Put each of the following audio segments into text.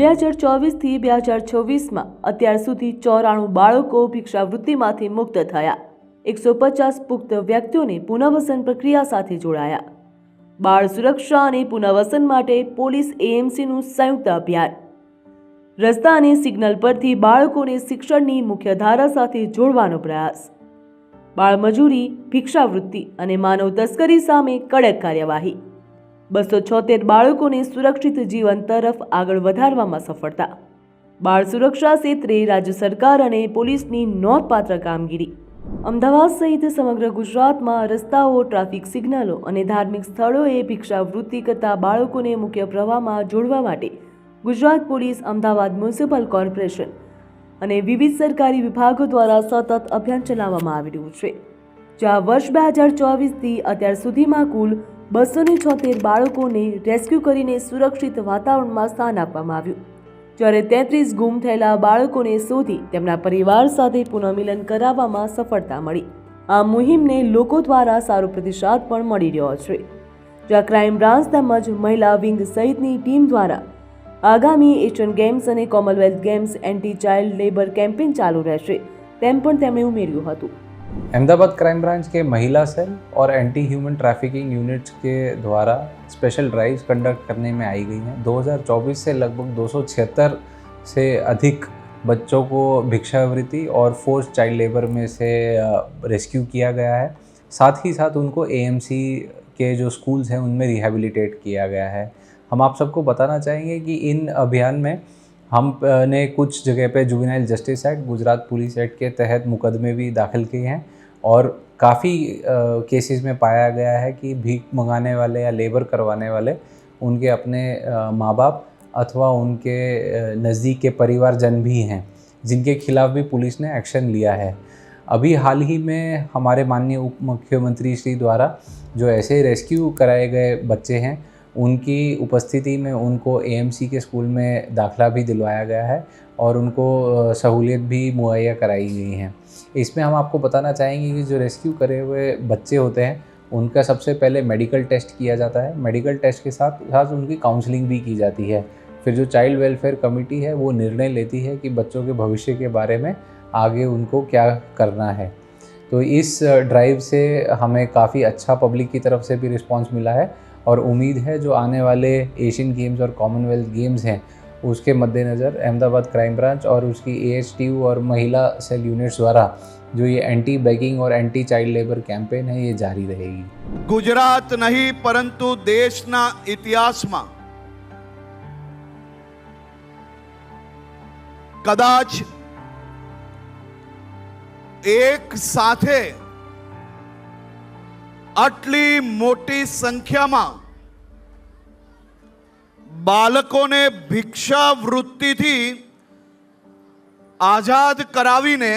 2024થી 2026માં અત્યાર સુધી 94 બાળકો ભિક્ષાવૃત્તિમાંથી મુક્ત થયા। 150 પુખ્ત વ્યક્તિઓને પુનર્વસન પ્રક્રિયા સાથે જોડાયા। બાળ સુરક્ષા અને પુનર્વસન માટે પોલીસ એએમસીનું સંયુક્ત અભિયાન। રસ્તા અને સિગ્નલ પરથી બાળકોને શિક્ષણની મુખ્યધારા સાથે જોડવાનો પ્રયાસ। બાળમજૂરી, ભિક્ષાવૃત્તિ અને માનવ તસ્કરી સામે કડક કાર્યવાહી। 276 બાળકોને સુરક્ષિત જીવન તરફ આગળ વધારવામાં સફળતા। બાળ સુરક્ષા ક્ષેત્રે રાજ્ય સરકાર અને પોલીસની નોંધપાત્ર કામગીરી। અમદાવાદ સહિત સમગ્ર ગુજરાતમાં રસ્તાઓ, ટ્રાફિક સિગ્નલો અને ધાર્મિક સ્થળોએ ભિક્ષાવૃત્તિ કરતા બાળકોને મુખ્ય પ્રવાહમાં જોડવા માટે Gujarat police, Ahmedabad municipal corporation અને વિવિધ સરકારી વિભાગો દ્વારા સતત અભિયાન ચલાવવામાં આવી રહ્યું છે, જ્યાં વર્ષ 2024થી અત્યાર સુધીમાં કુલ 276 બાળકોને રેસ્ક્યુ કરીને સુરક્ષિત વાતાવરણમાં સ્થાન આપવામાં આવ્યું, જ્યારે 33 ગુમ થયેલા બાળકોને શોધી તેમના પરિવાર સાથે પુનઃમિલન કરાવવામાં સફળતા મળી। આ મુહિમને લોકો દ્વારા સારો પ્રતિસાદ પણ મળી રહ્યો છે, જ્યાં ક્રાઇમ બ્રાન્ચ તેમજ મહિલા વિંગ સહિતની ટીમ દ્વારા આગામી એશિયન ગેમ્સ અને Commonwealth games anti child labour campaign चालू રહેશે તેમ પણ તેમણે ઉમેર્યું હતું। अहमदाबाद क्राइम ब्रांच के महिला सेल और एंटी ह्यूमन ट्रैफिकिंग यूनिट्स के द्वारा स्पेशल ड्राइव्स कंडक्ट करने में आई गई हैं। 2024 से लगभग 276 से अधिक बच्चों को भिक्षावृत्ति और फोर्स चाइल्ड लेबर में से रेस्क्यू किया गया है। साथ ही साथ उनको एएमसी के जो स्कूल्स हैं उनमें रिहेबिलिटेट किया गया है। हम आप सबको बताना चाहेंगे कि इन अभियान में हमने कुछ जगह पे juvenile justice act, Gujarat police act के तहत मुकदमे भी दाखिल किए हैं और काफ़ी केसेस में पाया गया है कि भीख मंगाने वाले या लेबर करवाने वाले उनके अपने माँ बाप अथवा उनके नज़दीक के परिवारजन भी हैं, जिनके खिलाफ भी पुलिस ने एक्शन लिया है। अभी हाल ही में हमारे माननीय उप मुख्यमंत्री श्री द्वारा जो ऐसे रेस्क्यू कराए गए बच्चे हैं उनकी उपस्थिति में उनको एएमसी के स्कूल में दाखिला भी दिलवाया गया है और उनको सहूलियत भी मुहैया कराई गई हैं। इसमें हम आपको बताना चाहेंगे कि जो रेस्क्यू करे हुए बच्चे होते हैं उनका सबसे पहले मेडिकल टेस्ट किया जाता है। मेडिकल टेस्ट के साथ साथ उनकी काउंसलिंग भी की जाती है। फिर जो चाइल्ड वेलफेयर कमेटी है वो निर्णय लेती है कि बच्चों के भविष्य के बारे में आगे उनको क्या करना है। तो इस ड्राइव से हमें काफ़ी अच्छा पब्लिक की तरफ से भी रिस्पॉन्स मिला है और उम्मीद है जो आने वाले एशियन गेम्स और कॉमनवेल्थ गेम्स हैं उसके मद्देनज़र अहमदाबाद क्राइम ब्रांच और उसकी एएचटीयू और महिला सेल यूनिट्स द्वारा जो ये एंटी बेगिंग और एंटी चाइल्ड लेबर कैंपेन है ये जारी रहेगी। गुजरात नहीं परंतु देशना इतिहास में कदाच एक साथे आटली मोटी संख्या में बालकोने भिक्षावृत्ति थी आजाद करावीने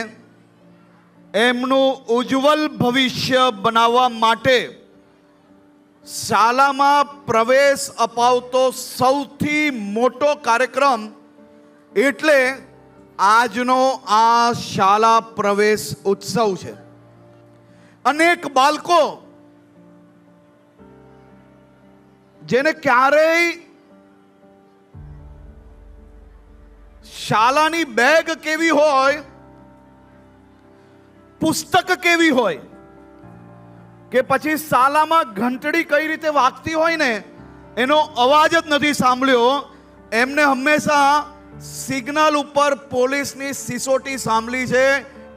एमनु उज्जवल भविष्य बनावा माटे शालामां प्रवेश अपावतो सौथी मोटो कार्यक्रम एटले आजनो आ शाला प्रवेश उत्सव छे। अनेक बालको जेने क्यारेय शालानी बेग केवी होय, पुस्तक केवी होय के पछी शालामां घंटड़ी कई रीते वागती होय ने एनो अवाज ज नथी सांभळ्यो, एमने हमेशा सिग्नल उपर पोलीसनी सिसोटी सांभળી છે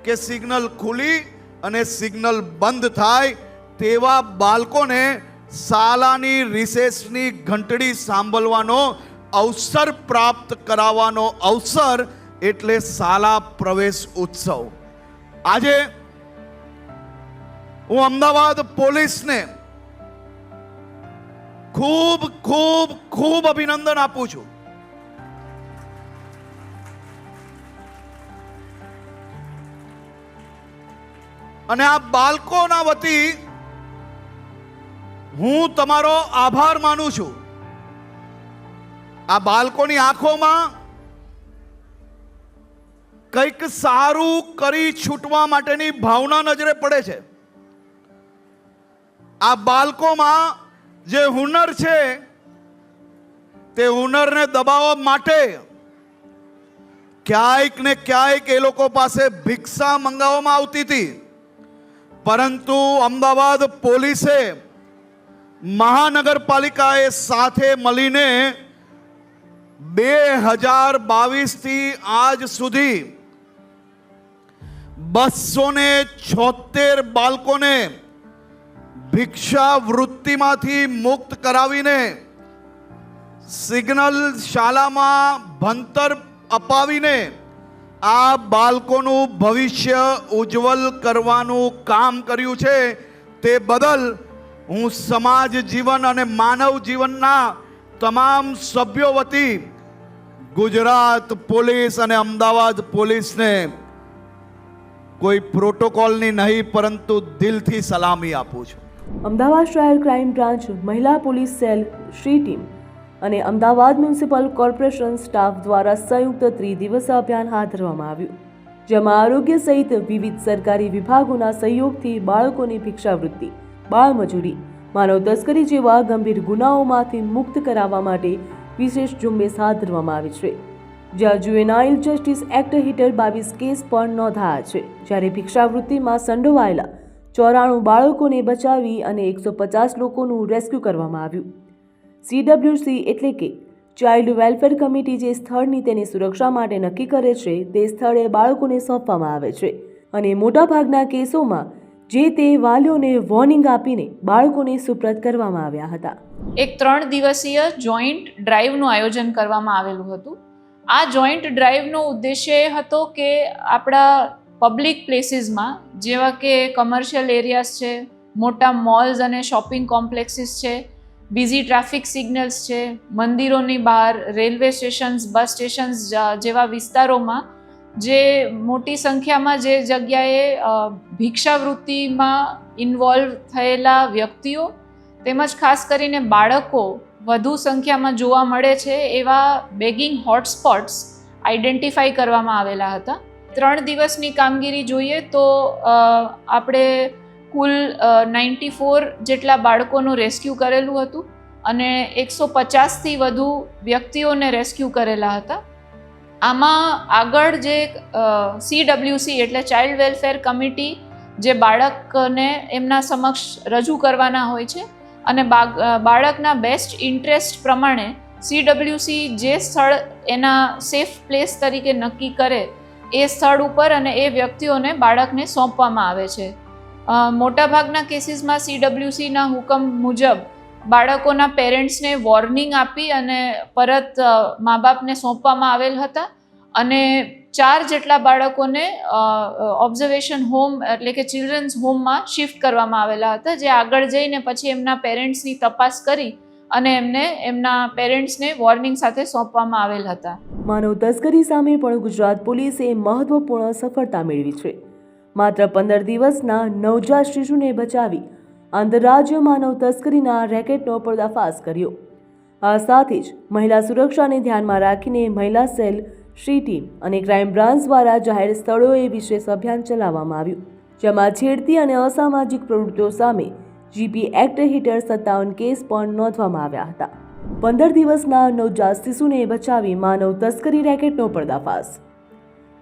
કે सिग्नल खुली અને सिग्नल बंद थाय तेवा बाळकोने शालानी रिसेसनी घंटड़ी सांभळવાનો अवसर प्राप्त करावानो अवसर एटले शाला प्रवेश उत्सव। आजे हूँ अमदावाद पोलीस ने खूब खूब खूब अभिनंदन आपू छू। અને આ બાળકોના વતી હું તમારો આભાર માનું છું। આ બાળકોની આંખોમાં કંઈક સારું કરી છૂટવા માટેની ભાવના નજરે પડે છે। આ બાળકોમાં જે હુનર છે તે હુનરને દબાવવા માટે ક્યાંક ને ક્યાંક એ લોકો પાસે ભિક્ષા મંગાવવામાં આવતી હતી, પરંતુ અમદાવાદ પોલીસે, મહાનગરપાલિકાએ સાથે મળીને 2022 થી આજ સુધી 276 બાળકોને ભિક્ષાવૃત્તિમાંથી મુક્ત કરાવીને સિગ્નલ શાળામાં ભણતર અપાવીને આ બાળકોનું ભવિષ્ય ઉજ્જવલ કરવાનું કામ કર્યું છે. તે બદલ હું સમાજ જીવન અને માનવ જીવનના તમામ સભ્યો વતી ગુજરાત પોલીસ અને અમદાવાદ પોલીસને કોઈ પ્રોટોકોલની નહીં પરંતુ દિલથી સલામી આપું છું. અમદાવાદ શહેર ક્રાઇમ બ્રાન્ચ, મહિલા પોલીસ સેલ, શ્રી ટીમ અને અમદાવાદ મ્યુનિસિપલ કોર્પોરેશન સ્ટાફ દ્વારા સંયુક્ત ત્રિદિવસીય અભિયાન હાથ ધરવામાં આવ્યું, જેમાં આરોગ્ય સહિત વિવિધ સરકારી વિભાગોના સહયોગથી બાળકોની ભિક્ષાવૃત્તિ, બાળમજૂરી, માનવ તસ્કરી જેવા ગંભીર ગુનાઓમાંથી મુક્ત કરાવવા માટે વિશેષ ઝુંબેશ હાથ ધરવામાં આવી છે. જ્યાં જુવેનાઇલ જસ્ટિસ એક્ટ હેઠળ 22 કેસ પણ નોંધાયા છે, જ્યારે ભિક્ષાવૃત્તિમાં સંડોવાયેલા 94 બાળકોને બચાવી અને 150 લોકોનું રેસ્ક્યુ કરવામાં આવ્યું. CWC એટલે કે ચાઇલ્ડ વેલફેર કમિટી જે સ્થળની તેની સુરક્ષા માટે નક્કી કરે છે તે સ્થળે બાળકોને સોંપવામાં આવે છે અને મોટાભાગના કેસોમાં જે તે વાલીઓને વોર્નિંગ આપીને બાળકોને સુપ્રત કરવામાં આવ્યા હતા. એક 3 દિવસીય જોઈન્ટ ડ્રાઈવનું આયોજન કરવામાં આવેલું હતું. આ જોઈન્ટ ડ્રાઈવનો ઉદ્દેશ્ય એ હતો કે આપણા પબ્લિક પ્લેસીસમાં, જેવા કે કમર્શિયલ એરિયાઝ છે, મોટા મોલ્સ અને શોપિંગ કોમ્પ્લેક્સીસ છે, બિઝી ટ્રાફિક સિગ્નલ્સ છે, મંદિરોની બહાર, રેલવે સ્ટેશન્સ, બસ સ્ટેશન્સ જેવા વિસ્તારોમાં જે મોટી સંખ્યામાં જે જગ્યાએ ભિક્ષાવૃત્તિમાં ઇન્વોલ્વ થયેલા વ્યક્તિઓ તેમજ ખાસ કરીને બાળકો વધુ સંખ્યામાં જોવા મળે છે એવા બેગિંગ હોટસ્પોટ્સ આઈડેન્ટિફાઈ કરવામાં આવેલા હતા. 3 દિવસની કામગીરી જોઈએ તો આપણે કુલ 94 જેટલા બાળકોનું રેસ્ક્યુ કરેલું હતું અને 150થી વધુ વ્યક્તિઓને રેસ્ક્યુ કરેલા હતા. આમાં આગળ જે CWC એટલે ચાઇલ્ડ વેલફેર કમિટી જે બાળકને એમના સમક્ષ રજૂ કરવાના હોય છે અને બાળકના બેસ્ટ ઇન્ટરેસ્ટ પ્રમાણે CWC જે સ્થળ એના સેફ પ્લેસ તરીકે નક્કી કરે એ સ્થળ ઉપર અને એ વ્યક્તિઓને બાળકને સોંપવામાં આવે છે. મોટાભાગના કેસીસમાં CWCના હુકમ મુજબ બાળકોના પેરેન્ટ્સને વોર્નિંગ આપી અને પરત મા બાપને સોંપવામાં આવેલ હતા અને 4 જેટલા બાળકોને ઓબ્ઝર્વેશન હોમ એટલે કે ચિલ્ડ્રન્સ હોમમાં શિફ્ટ કરવામાં આવેલા હતા, જે આગળ જઈને પછી એમના પેરેન્ટ્સની તપાસ કરી અને એમને એમના પેરેન્ટ્સને વોર્નિંગ સાથે સોંપવામાં આવેલ હતા. માનવ તસ્કરી સામે પણ ગુજરાત પોલીસે મહત્વપૂર્ણ સફળતા મેળવી છે. માત્ર 15 દિવસના નવજાત શિશુને બચાવી આંતરરાજ્ય માનવ તસ્કરીના રેકેટનો પર્દાફાશ કર્યો. આ સાથે જ મહિલા સુરક્ષાને ધ્યાનમાં રાખીને મહિલા સેલ, શ્રી ટીમ અને ક્રાઇમ બ્રાન્ચ દ્વારા જાહેર સ્થળોએ વિશેષ અભિયાન ચલાવવામાં આવ્યું, જેમાં છેડતી અને અસામાજિક પ્રવૃત્તિઓ સામે GP એક્ટ હેઠળ 57 કેસ પણ નોંધવામાં આવ્યા હતા. 15 દિવસના નવજાત શિશુને બચાવી માનવ તસ્કરી રેકેટનો પર્દાફાશ.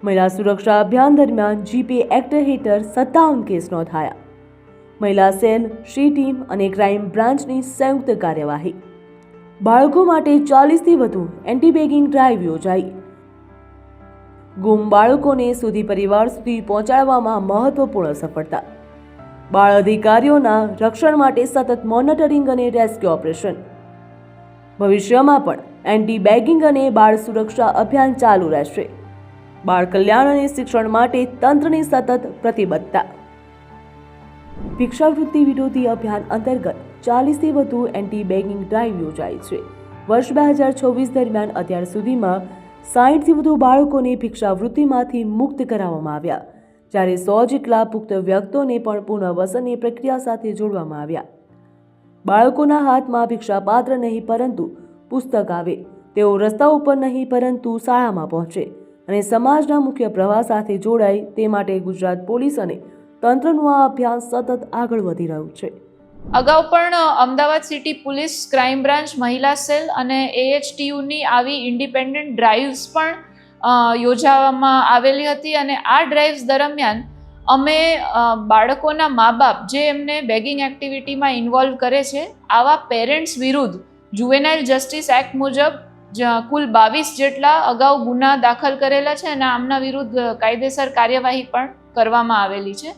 મહિલા સુરક્ષા અભિયાન દરમિયાન GP એક્ટ હેઠળ 57 કેસ નોંધાયા. મહિલા સેલ, શ્રી ટીમ અને ક્રાઇમ બ્રાન્ચની સંયુક્ત કાર્યવાહી. બાળકો માટે 40થી વધુ એન્ટી બેગિંગ ડ્રાઈવ યોજાઈ. ગુમ બાળકોને સુધી પરિવાર સુધી પહોંચાડવામાં મહત્વપૂર્ણ સફળતા. બાળ અધિકારીઓના રક્ષણ માટે સતત મોનિટરિંગ અને રેસ્ક્યુ ઓપરેશન. ભવિષ્યમાં પણ એન્ટી બેગિંગ અને બાળ સુરક્ષા અભિયાન ચાલુ રહેશે. બાળ કલ્યાણ અને શિક્ષણ માટે તંત્રની સતત પ્રતિબદ્ધતા. ભિક્ષાવૃત્તિ વિરોધી અભિયાન અંતર્ગત 40થી વધુ એન્ટી બેગિંગ ડ્રાઈવ યોજાઈ છે. વર્ષ 2024 દરમિયાન અત્યાર સુધીમાં 60થી વધુ બાળકોને ભિક્ષાવૃત્તિમાંથી મુક્ત કરાવવામાં આવ્યા, જ્યારે 100 જેટલા પુખ્ત વ્યક્તિઓને પણ પુનર્વસનની પ્રક્રિયા સાથે જોડવામાં આવ્યા. બાળકોના હાથમાં ભિક્ષાપાત્ર નહીં પરંતુ પુસ્તક આવે, તેઓ રસ્તા ઉપર નહીં પરંતુ શાળામાં પહોંચે અને સમાજના મુખ્ય પ્રવાહ સાથે જોડાય તે માટે ગુજરાત પોલીસ અને તંત્રનું આ અભિયાન સતત આગળ વધી રહ્યું છે. અગાઉ પણ Ahmedabad city police, crime branch, મહિલા સેલ અને AHTUની આવી ઇન્ડિપેન્ડન્ટ ડ્રાઇવ્સ પણ યોજવામાં આવેલી હતી અને આ ડ્રાઇવ્સ દરમિયાન અમે બાળકોના મા બાપ જે એમને બેગિંગ એક્ટિવિટીમાં ઇન્વોલ્વ કરે છે આવા પેરેન્ટ્સ વિરુદ્ધ જુવેનાઇલ જસ્ટિસ એક્ટ મુજબ કુલ 22 જેટલા અગાઉ ગુના દાખલ કરેલા છે અને આમના વિરુદ્ધ કાયદેસર કાર્યવાહી પણ કરવામાં આવેલી છે.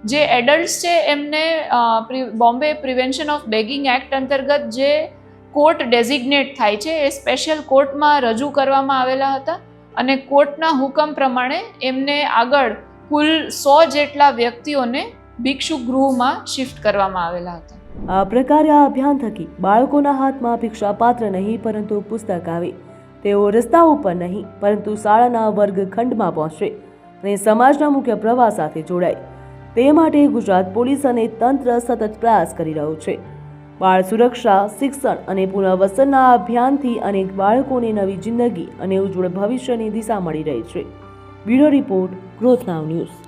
જે એડલ્ટ્સ છે એમને Bombay prevention of begging act અંતર્ગત જે કોર્ટ ડેઝિગ્નેટ થાય છે એ સ્પેશિયલ કોર્ટમાં રજૂ કરવામાં આવેલા હતા અને કોર્ટના હુકમ પ્રમાણે એમને આગળ કુલ 100 જેટલા વ્યક્તિઓને ભિક્ષુક ગૃહમાં શિફ્ટ કરવામાં આવેલા હતા. આ પ્રકારે આ અભિયાન થકી બાળકોના હાથમાં ભિક્ષાપાત્ર નહીં પરંતુ પુસ્તક આવે, તેઓ રસ્તા ઉપર નહીં પરંતુ શાળાના વર્ગખંડમાં પહોંચે અને સમાજના મુખ્ય પ્રવાહ સાથે જોડાય. તે માટે ગુજરાત પોલીસ અને તંત્ર સતત પ્રયાસ કરી રહ્યું છે. બાળ સુરક્ષા, શિક્ષણ અને પુનર્વસનના અભિયાનથી અનેક બાળકોને નવી જિંદગી અને ઉજ્જવળ ભવિષ્યની દિશા મળી રહી છે. બ્યુરો રિપોર્ટ, ગ્રોથ નાવ ન્યૂઝ.